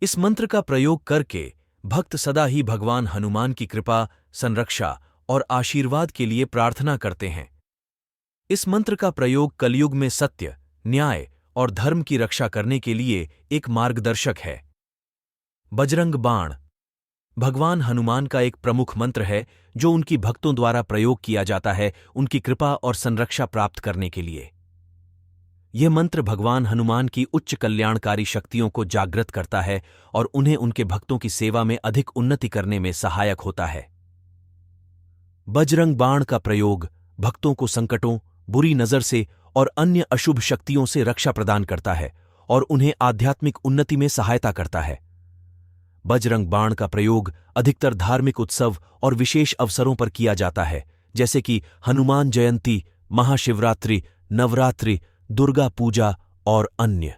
इस मंत्र का प्रयोग करके भक्त सदा ही भगवान हनुमान की कृपा, संरक्षा और आशीर्वाद के लिए प्रार्थना करते हैं। इस मंत्र का प्रयोग कलयुग में सत्य, न्याय और धर्म की रक्षा करने के लिए एक मार्गदर्शक है। बजरंग बाण भगवान हनुमान का एक प्रमुख मंत्र है जो उनकी भक्तों द्वारा प्रयोग किया जाता है उनकी कृपा और संरक्षा प्राप्त करने के लिए। यह मंत्र भगवान हनुमान की उच्च कल्याणकारी शक्तियों को जागृत करता है और उन्हें उनके भक्तों की सेवा में अधिक उन्नति करने में सहायक होता है। बजरंग बाण का प्रयोग भक्तों को संकटों, बुरी नजर से और अन्य अशुभ शक्तियों से रक्षा प्रदान करता है और उन्हें आध्यात्मिक उन्नति में सहायता करता है। बजरंग बाण का प्रयोग अधिकतर धार्मिक उत्सव और विशेष अवसरों पर किया जाता है, जैसे कि हनुमान जयंती, महाशिवरात्रि, नवरात्रि, दुर्गा पूजा और अन्य।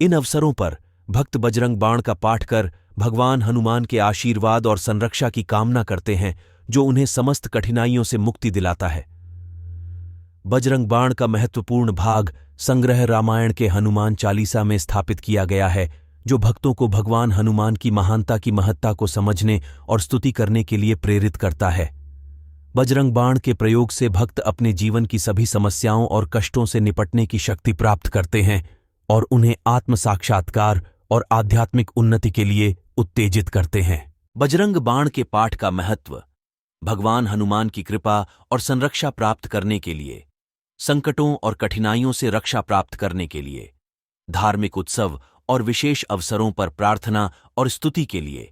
इन अवसरों पर भक्त बजरंग बाण का पाठ कर भगवान हनुमान के आशीर्वाद और संरक्षा की कामना करते हैं, जो उन्हें समस्त कठिनाइयों से मुक्ति दिलाता है। बजरंग बाण का महत्वपूर्ण भाग संग्रह रामायण के हनुमान चालीसा में स्थापित किया गया है, जो भक्तों को भगवान हनुमान की महानता की महत्ता को समझने और स्तुति करने के लिए प्रेरित करता है। बजरंग बाण के प्रयोग से भक्त अपने जीवन की सभी समस्याओं और कष्टों से निपटने की शक्ति प्राप्त करते हैं और उन्हें आत्म साक्षात्कार और आध्यात्मिक उन्नति के लिए उत्तेजित करते हैं। बजरंग बाण के पाठ का महत्व भगवान हनुमान की कृपा और संरक्षा प्राप्त करने के लिए, संकटों और कठिनाइयों से रक्षा प्राप्त करने के लिए, धार्मिक उत्सव और विशेष अवसरों पर प्रार्थना और स्तुति के लिए,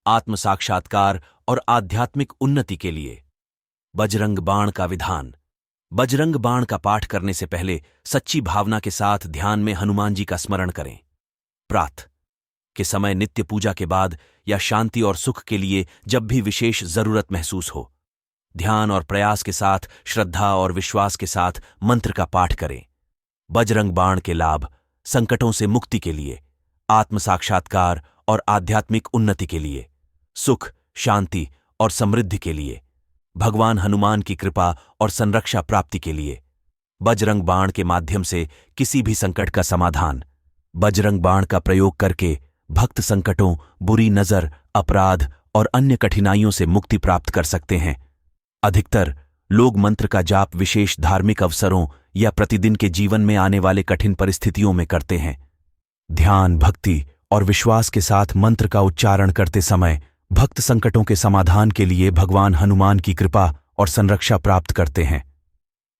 आत्म साक्षात्कार और आध्यात्मिक उन्नति के लिए। बजरंग बाण का विधान। बजरंग बाण का पाठ करने से पहले सच्ची भावना के साथ ध्यान में हनुमान जी का स्मरण करें। प्रातः के समय, नित्य पूजा के बाद या शांति और सुख के लिए जब भी विशेष जरूरत महसूस हो, ध्यान और प्रयास के साथ, श्रद्धा और विश्वास के साथ मंत्र का पाठ करें। बजरंग बाण के लाभ संकटों से मुक्ति के लिए, आत्म साक्षात्कार और आध्यात्मिक उन्नति के लिए, सुख, शांति और समृद्धि के लिए, भगवान हनुमान की कृपा और संरक्षा प्राप्ति के लिए। बजरंग बाण के माध्यम से किसी भी संकट का समाधान। बजरंग बाण का प्रयोग करके भक्त संकटों, बुरी नजर, अपराध और अन्य कठिनाइयों से मुक्ति प्राप्त कर सकते हैं। अधिकतर लोग मंत्र का जाप विशेष धार्मिक अवसरों या प्रतिदिन के जीवन में आने वाले कठिन परिस्थितियों में करते हैं। ध्यान, भक्ति और विश्वास के साथ मंत्र का उच्चारण करते समय भक्त संकटों के समाधान के लिए भगवान हनुमान की कृपा और संरक्षा प्राप्त करते हैं।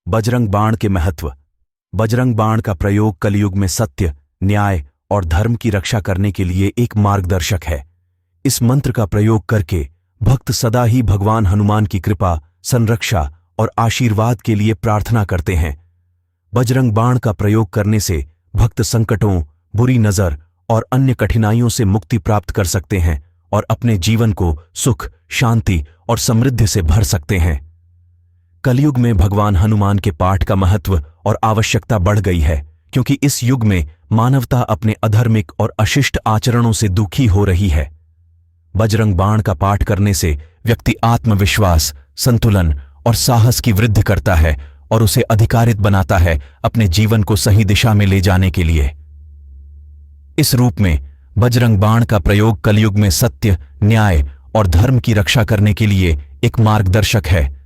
बजरंग बाण के महत्व। बजरंग बाण का प्रयोग कलयुग में सत्य, न्याय और धर्म की रक्षा करने के लिए एक मार्गदर्शक है। इस मंत्र का प्रयोग करके भक्त सदा ही भगवान हनुमान की कृपा, संरक्षा और आशीर्वाद के लिए प्रार्थना करते हैं। बजरंग बाण का प्रयोग करने से भक्त संकटों, बुरी नजर और अन्य कठिनाइयों से मुक्ति प्राप्त कर सकते हैं और अपने जीवन को सुख, शांति और समृद्धि से भर सकते हैं। कलयुग में भगवान हनुमान के पाठ का महत्व और आवश्यकता बढ़ गई है, क्योंकि इस युग में मानवता अपने अधर्मिक और अशिष्ट आचरणों से दुखी हो रही है। बजरंग बाण का पाठ करने से व्यक्ति आत्मविश्वास, संतुलन और साहस की वृद्धि करता है और उसे अधिकारित बनाता है अपने जीवन को सही दिशा में ले जाने के लिए। इस रूप में बजरंग बाण का प्रयोग कलयुग में सत्य, न्याय और धर्म की रक्षा करने के लिए एक मार्गदर्शक है,